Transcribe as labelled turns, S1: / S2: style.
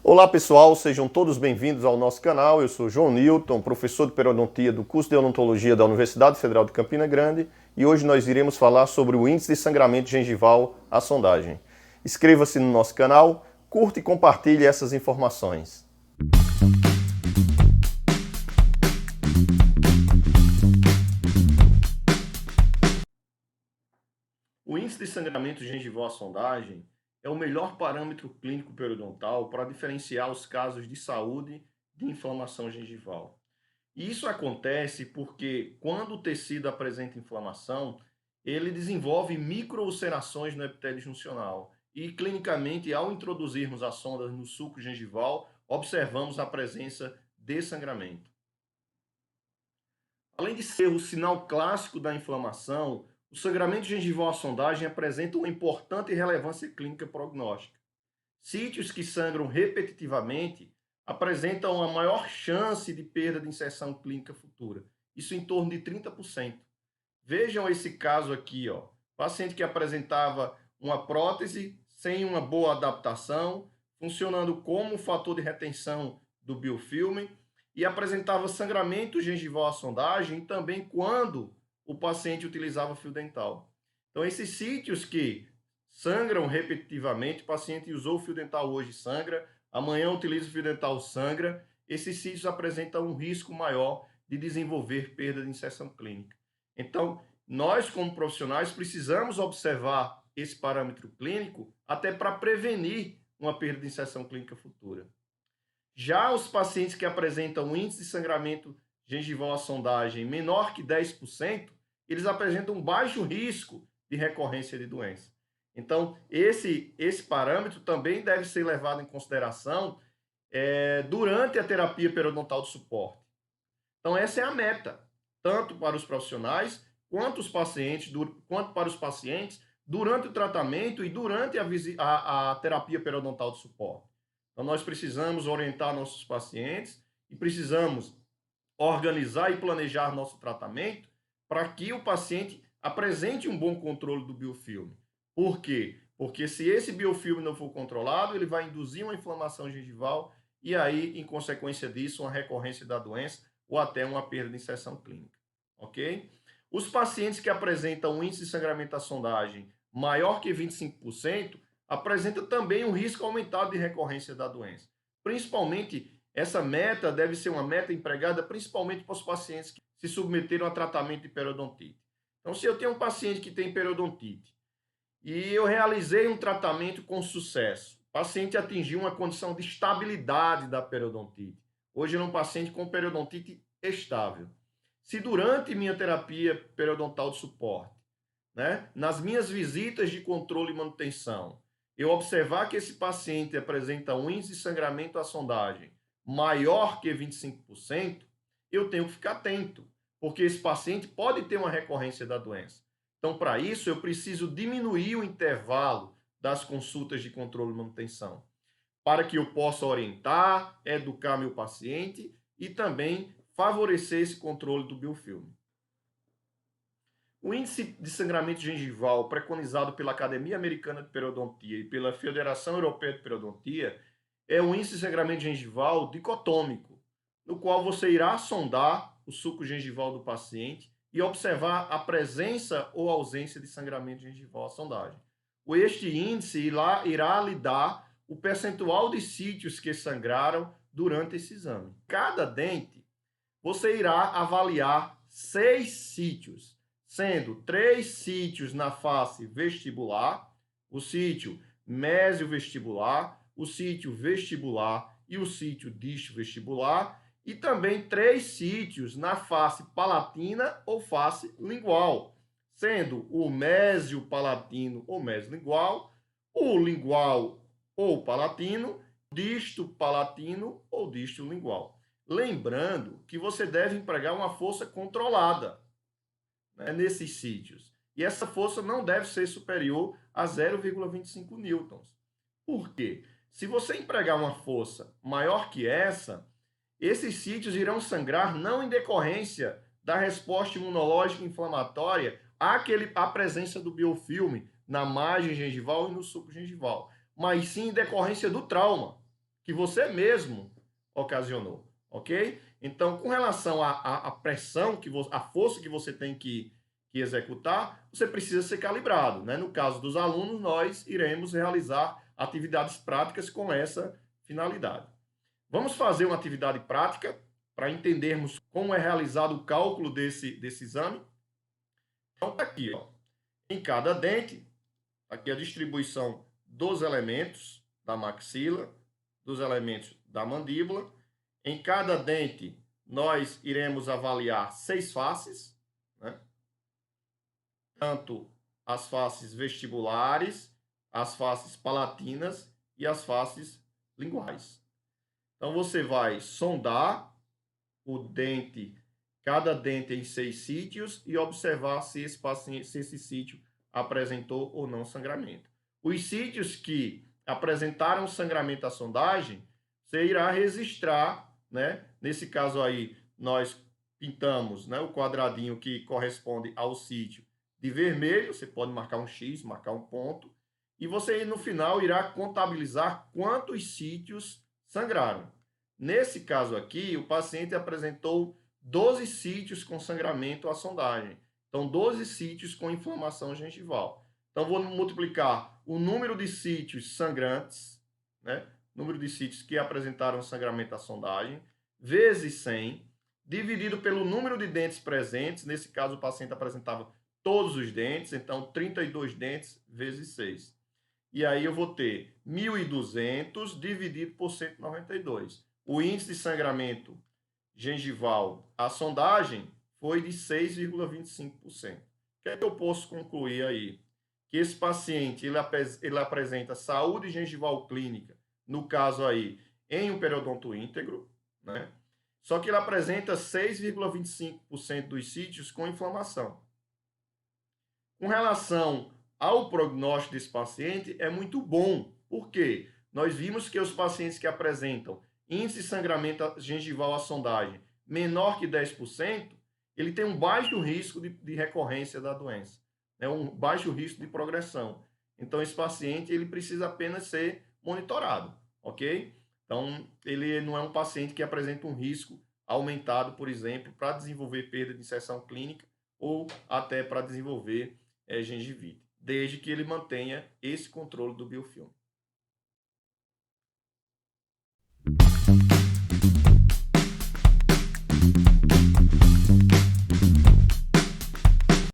S1: Olá pessoal, sejam todos bem-vindos ao nosso canal. Eu sou João Newton, professor de periodontia do curso de odontologia da Universidade Federal de Campina Grande, e hoje nós iremos falar sobre o índice de sangramento gengival à sondagem. Inscreva-se no nosso canal, curta e compartilhe essas informações. O índice de sangramento gengival à sondagem é o melhor parâmetro clínico periodontal para diferenciar os casos de saúde de inflamação gengival. E isso acontece porque, quando o tecido apresenta inflamação, ele desenvolve microulcerações no epitélio juncional. E, clinicamente, ao introduzirmos a sonda no sulco gengival, observamos a presença de sangramento. Além de ser o sinal clássico da inflamação, o sangramento gengival à sondagem apresenta uma importante relevância clínica prognóstica. Sítios que sangram repetitivamente apresentam a maior chance de perda de inserção clínica futura, isso em torno de 30%. Vejam esse caso aqui, paciente que apresentava uma prótese sem uma boa adaptação, funcionando como fator de retenção do biofilme, e apresentava sangramento gengival à sondagem também quando o paciente utilizava fio dental. Então, esses sítios que sangram repetitivamente, o paciente usou o fio dental hoje, sangra, amanhã utiliza o fio dental, sangra, esses sítios apresentam um risco maior de desenvolver perda de inserção clínica. Então, nós como profissionais precisamos observar esse parâmetro clínico até para prevenir uma perda de inserção clínica futura. Já os pacientes que apresentam um índice de sangramento gengival à sondagem menor que 10%, eles apresentam um baixo risco de recorrência de doença. Então, esse parâmetro também deve ser levado em consideração durante a terapia periodontal de suporte. Então, essa é a meta, tanto para os profissionais quanto para os pacientes, durante o tratamento e durante a terapia periodontal de suporte. Então, nós precisamos orientar nossos pacientes e precisamos organizar e planejar nosso tratamento para que o paciente apresente um bom controle do biofilme. Por quê? Porque se esse biofilme não for controlado, ele vai induzir uma inflamação gengival e aí, em consequência disso, uma recorrência da doença ou até uma perda de inserção clínica. Ok? Os pacientes que apresentam um índice de sangramento à sondagem maior que 25%, apresenta também um risco aumentado de recorrência da doença. Principalmente, essa meta deve ser uma meta empregada principalmente para os pacientes que se submeteram a tratamento de periodontite. Então, se eu tenho um paciente que tem periodontite e eu realizei um tratamento com sucesso, o paciente atingiu uma condição de estabilidade da periodontite. Hoje ele é um paciente com periodontite estável. Se durante minha terapia periodontal de suporte, nas minhas visitas de controle e manutenção, eu observar que esse paciente apresenta um índice de sangramento à sondagem maior que 25%, eu tenho que ficar atento, porque esse paciente pode ter uma recorrência da doença. Então, para isso, eu preciso diminuir o intervalo das consultas de controle e manutenção, para que eu possa orientar, educar meu paciente e também favorecer esse controle do biofilme. O índice de sangramento gengival preconizado pela Academia Americana de Periodontia e pela Federação Europeia de Periodontia é um índice de sangramento gengival dicotômico, no qual você irá sondar o suco gengival do paciente e observar a presença ou ausência de sangramento gengival à sondagem. Este índice irá lhe dar o percentual de sítios que sangraram durante esse exame. Cada dente, você irá avaliar 6 sítios, sendo 3 sítios na face vestibular, o sítio mesiovestibular, o sítio vestibular e o sítio distovestibular, e também 3 sítios na face palatina ou face lingual, sendo o mesio-palatino ou mesiolingual, o lingual ou palatino, disto-palatino ou disto-lingual. Lembrando que você deve empregar uma força controlada nesses sítios. E essa força não deve ser superior a 0,25 newtons. Por quê? Se você empregar uma força maior que essa, esses sítios irão sangrar não em decorrência da resposta imunológica inflamatória à presença do biofilme na margem gengival e no suco gengival, mas sim em decorrência do trauma. que você mesmo ocasionou, ok? Então, com relação à pressão, a força que você tem que executar, você precisa ser calibrado, né? No caso dos alunos, nós iremos realizar atividades práticas com essa finalidade. Vamos fazer uma atividade prática para entendermos como é realizado o cálculo desse exame. Então, tá aqui, ó. Em cada dente, aqui a distribuição dos elementos da maxila, dos elementos da mandíbula. Em cada dente, nós iremos avaliar 6 faces, né? Tanto as faces vestibulares, as faces palatinas e as faces linguais. Então, você vai sondar o dente, cada dente em 6 sítios e observar se esse sítio apresentou ou não sangramento. Os sítios que apresentaram sangramento à sondagem, você irá registrar, né? Nesse caso aí, nós pintamos, né, o quadradinho que corresponde ao sítio de vermelho, você pode marcar um X, marcar um ponto, e você no final irá contabilizar quantos sítios sangraram. Nesse caso aqui, o paciente apresentou 12 sítios com sangramento à sondagem. Então, 12 sítios com inflamação gengival. Então, vou multiplicar o número de sítios sangrantes, né? Número de sítios que apresentaram sangramento à sondagem, vezes 100, dividido pelo número de dentes presentes. Nesse caso, o paciente apresentava todos os dentes, então 32 dentes vezes 6. E aí eu vou ter 1.200 dividido por 192. O índice de sangramento gengival à sondagem foi de 6,25%. O que é que eu posso concluir aí? Que esse paciente ele apresenta saúde gengival clínica, no caso aí, em um periodonto íntegro, né? Só que ele apresenta 6,25% dos sítios com inflamação. Com relação ao prognóstico desse paciente, é muito bom. Por quê? Nós vimos que os pacientes que apresentam índice de sangramento gengival à sondagem menor que 10%, ele tem um baixo risco de recorrência da doença, né? Um baixo risco de progressão. Então, esse paciente ele precisa apenas ser monitorado, ok? Então, ele não é um paciente que apresenta um risco aumentado, por exemplo, para desenvolver perda de inserção clínica ou até para desenvolver gengivite, desde que ele mantenha esse controle do biofilme.